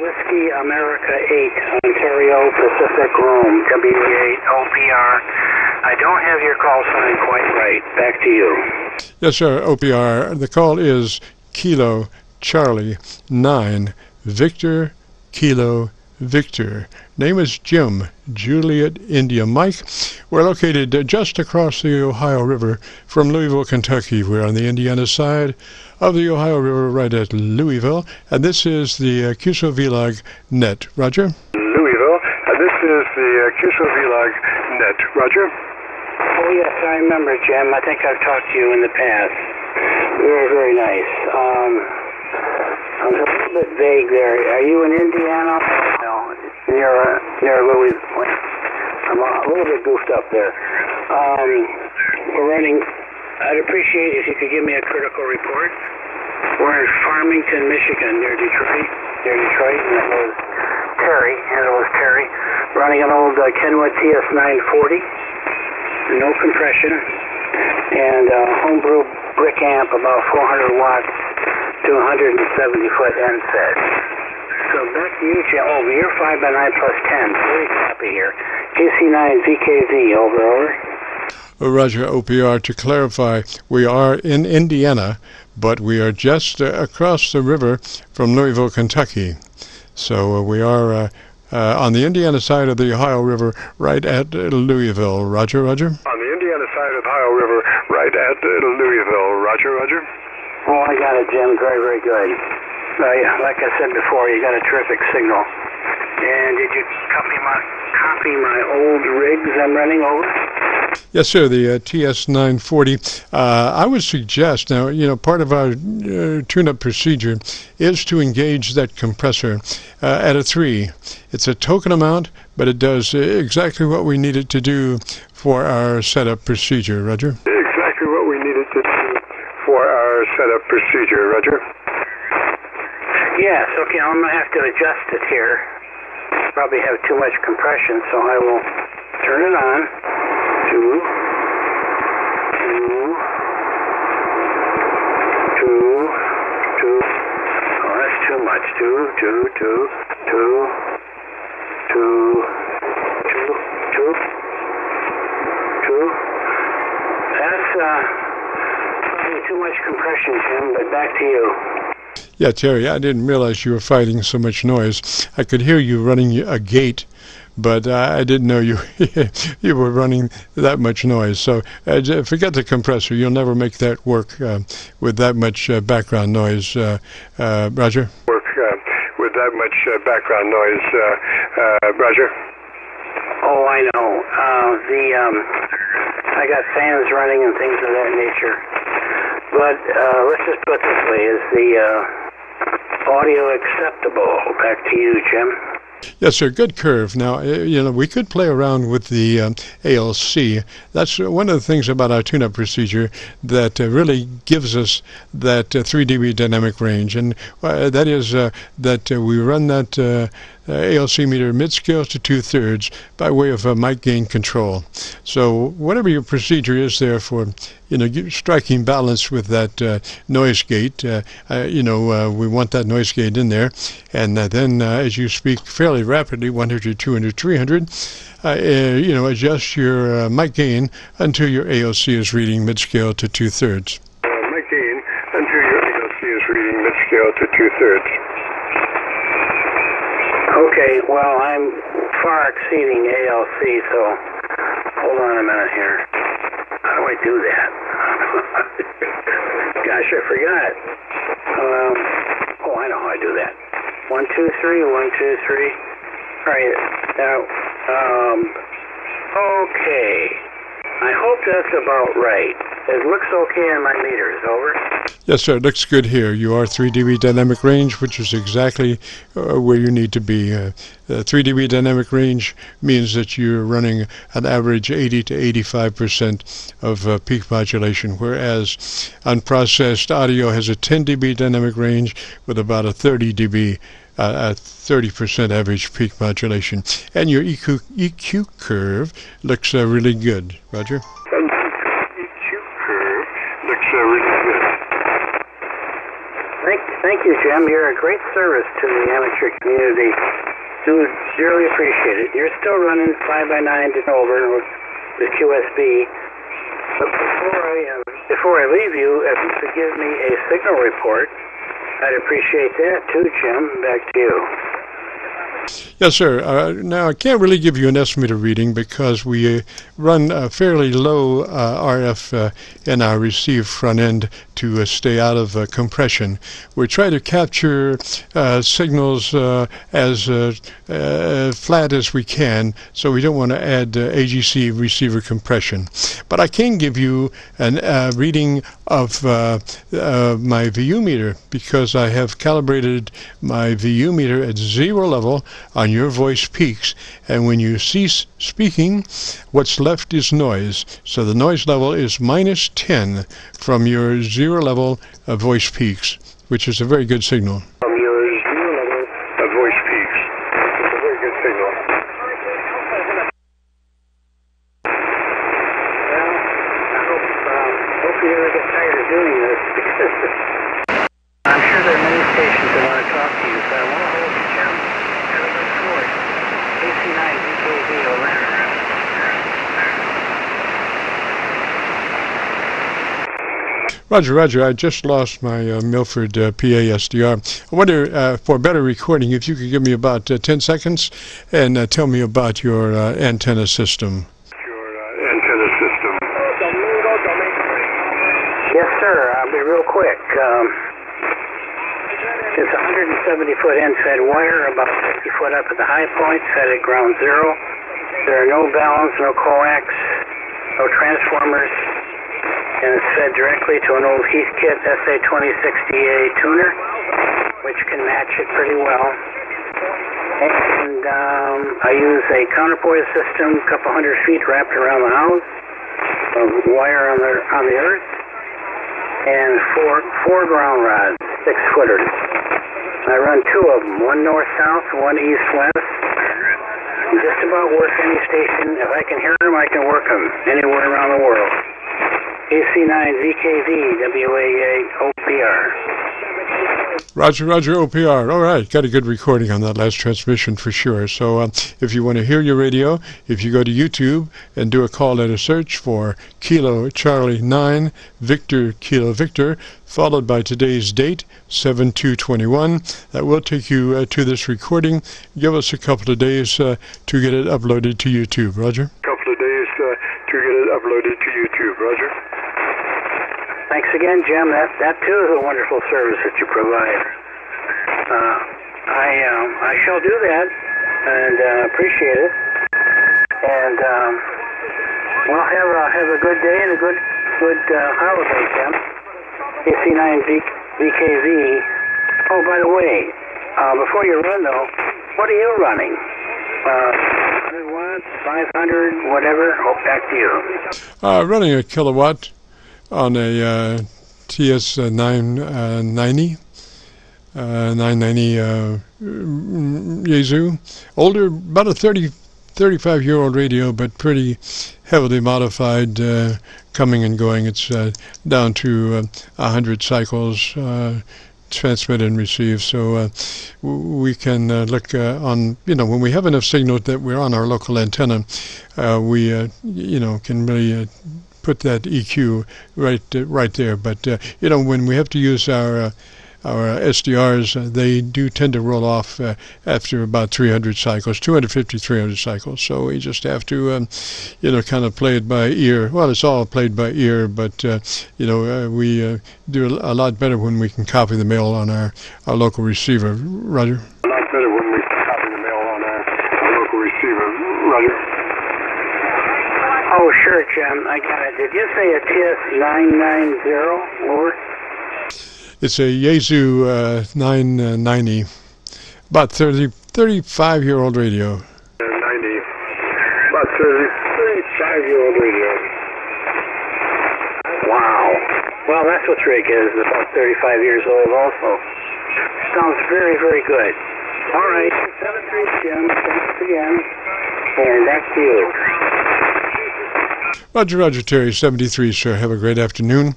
Whiskey America 8, Ontario Pacific Rome, W8OPR. I don't have your call sign quite right. Back to you. Yes, sir, OPR. The call is Kilo Charlie 9 Victor Kilo Victor. Name is Jim, Juliet India Mike. We're located just across the Ohio River from Louisville, Kentucky. We're on the Indiana side of the Ohio River right at Louisville. And this is the Qso-Vlog net. Roger? Louisville. And this is the Qso-Vlog net. Roger? Oh, yes, I remember, Jim. I think I've talked to you in the past. Very, very nice. I'm a little bit vague there. Are you in Indiana? No, near Louisville. I'm a little bit goofed up there. We're running. I'd appreciate if you could give me a critical report. We're in Farmington, Michigan, near Detroit, and it was Terry, running an old Kenwood TS-940, no compression, and homebrew brick amp, about 400 watts to 170-foot end fed. So back to you, Jim. Oh, you're 5x9 plus 10. Very happy here. KC9VKV, over. Roger, OPR. To clarify, we are in Indiana, but we are just across the river from Louisville, Kentucky. So we are on the Indiana side of the Ohio River, right at Louisville. Roger, Roger? On the Indiana side of the Ohio River, right at Louisville. Roger, Roger? Oh, I got it, Jim. Very, very good. Like I said before, you got a terrific signal. And did you copy my old rigs I'm running over? Yes, sir, the TS-940. I would suggest, now, part of our tune-up procedure is to engage that compressor at a 3. It's a token amount, but it does exactly what we need it to do for our setup procedure. Roger? Exactly what we need it to do for our setup procedure. Roger? Yes, okay, I'm going to have to adjust it here. Probably have too much compression, so I will turn it on. 2, 2, 2. Oh, that's too much. 2, 2, 2, 2, 2, 2, 2, 2. That's probably too much compression, Jim, but back to you. Yeah, Terry, I didn't realize you were fighting so much noise. I could hear you running a gate, but I didn't know you you were running that much noise. So forget the compressor. You'll never make that work with that much background noise. Roger? Work with that much background noise. Roger? Oh, I know. I got fans running and things of that nature. But let's just put it this way. Is the audio acceptable? Back to you, Jim. Yes, sir. Good curve. Now, we could play around with the ALC. That's one of the things about our tune-up procedure that really gives us that 3 dB dynamic range, and that is that we run that ALC meter mid-scale to 2/3 by way of mic gain control. So whatever your procedure is there for striking balance with that noise gate, we want that noise gate in there, and then as you speak fairly rapidly, 100, 200, 300, adjust your mic gain until your ALC is reading mid-scale to 2/3. Mic gain until your ALC is reading mid-scale to 2/3. Okay, well, I'm far exceeding ALC, so hold on a minute here. How do I do that? Gosh, I forgot. I know how I do that. 1, 2, 3, 1, 2, 3. All right, now, okay. I hope that's about right. It looks okay on my meters. Over. Yes, sir. It looks good here. You are 3 dB dynamic range, which is exactly where you need to be. 3 dB dynamic range means that you're running an average 80 to 85% of peak modulation, whereas unprocessed audio has a 10 dB dynamic range with about a 30 dB, 30% average peak modulation. And your EQ curve looks really good. Roger? EQ curve looks really good. Thank Thank you, Jim. You're a great service to the amateur community. Do dearly appreciate it. You're still running 5x9 to over with QSB. But before I leave you, if you could give me a signal report, I'd appreciate that too, Jim. Back to you. Yes, sir. Now, I can't really give you an estimated reading because we run a fairly low RF in our receive front end to stay out of compression. We try to capture signals as flat as we can, so we don't want to add AGC receiver compression. But I can give you a reading of my VU meter because I have calibrated my VU meter at 0 level on your voice peaks, and when you cease speaking, what's left is noise. So the noise level is -10 from your 0 level voice peaks, which is a very good signal. From your 0 level voice peaks, which is a very good signal. Well, I hope you never get tired of doing this because I'm sure there are many stations that want to talk to you, so I won't hold you, Jim. Have a good sport. KC9VKV over. Roger, Roger. I just lost my Milford PA SDR. I wonder, for better recording, if you could give me about 10 seconds and tell me about your antenna system. Yes, sir. I'll be real quick. It's a 170-foot end-fed wire, about 50 foot up at the high point, fed at ground zero. There are no balance, no coax, no transformers, and it's fed directly to an old Heathkit SA2060A tuner, which can match it pretty well. And I use a counterpoise system, a couple hundred feet wrapped around the house, of wire on the earth, and four ground rods, 6-footers. I run 2 of them, one north-south, one east-west. Just about work any station. If I can hear them, I can work them anywhere around the world. KC9VKV, WA8OPR. Roger, Roger, OPR. All right, got a good recording on that last transmission for sure. So if you want to hear your radio, if you go to YouTube and do a call and a search for Kilo Charlie 9 Victor Kilo Victor, followed by today's date, 7/2/21, that will take you to this recording. Give us a couple of days to get it uploaded to YouTube. Roger? Couple of days to get it uploaded to YouTube. Roger? Thanks again, Jim. That too is a wonderful service that you provide. I shall do that and appreciate it. And well, have a good day and a good holiday, Jim. KC9VKV. Oh, by the way, before you run though, what are you running? 100 watts, 500, whatever. Oh, back to you. Running a kilowatt on a TS-990, 990 Yaesu. Older, about a 35-year-old radio, but pretty heavily modified, coming and going. It's down to 100 cycles, transmit and receive. So we can look on, when we have enough signal that we're on our local antenna, we, can really put that EQ right there. But when we have to use our SDRs, they do tend to roll off after about 300 cycles, 250, 300 cycles. So we just have to, kind of play it by ear. Well, it's all played by ear, but we do a lot better when we can copy the mail on our local receiver. Roger. A lot better when we can copy the mail on our local receiver. Roger. Oh, sure, Jim. I got it. Did you say a TS-990 over? It's a Yaesu 990, about 35-year-old radio. 90, about 35-year-old radio. Wow. Well, that's what Rick is, about 35 years old also. Sounds very, very good. All right. 7-3, Jim. Thanks again. And back to you. Roger, Roger, Terry, 73, sir. Have a great afternoon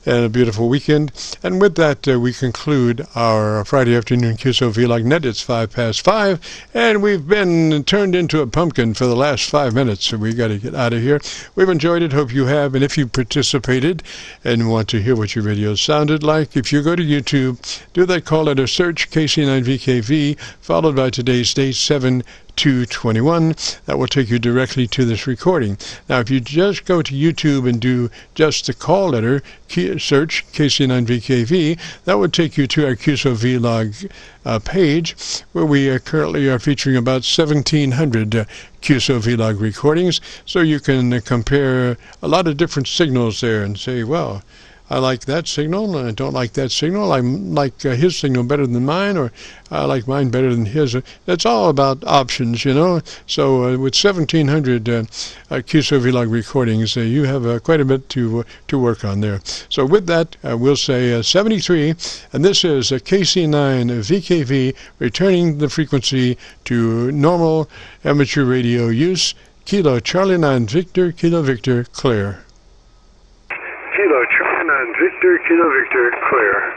and a beautiful weekend. And with that, we conclude our Friday afternoon Qso-Vlog net. It's 5:05, and we've been turned into a pumpkin for the last 5 minutes, so we got to get out of here. We've enjoyed it. Hope you have. And if you participated and want to hear what your video sounded like, if you go to YouTube, do that call letter search KC9VKV, followed by today's date, 7/2/21. That will take you directly to this recording. Now, if you just go to YouTube and do just the call letter, search KC9VKV, that would take you to our Qso-Vlog page, where we currently are featuring about 1,700 Qso-Vlog recordings. So you can compare a lot of different signals there and say, well, I like that signal, and I don't like that signal. I like his signal better than mine, or I like mine better than his. It's all about options, you know. So with 1,700 Qso-Vlog recordings, you have quite a bit to work on there. So with that, we'll say 73, and this is KC9VKV, returning the frequency to normal amateur radio use. Kilo Charlie 9 Victor, Kilo Victor, clear. Kilo Charlie 9 Victor, Kilo Victor, clear.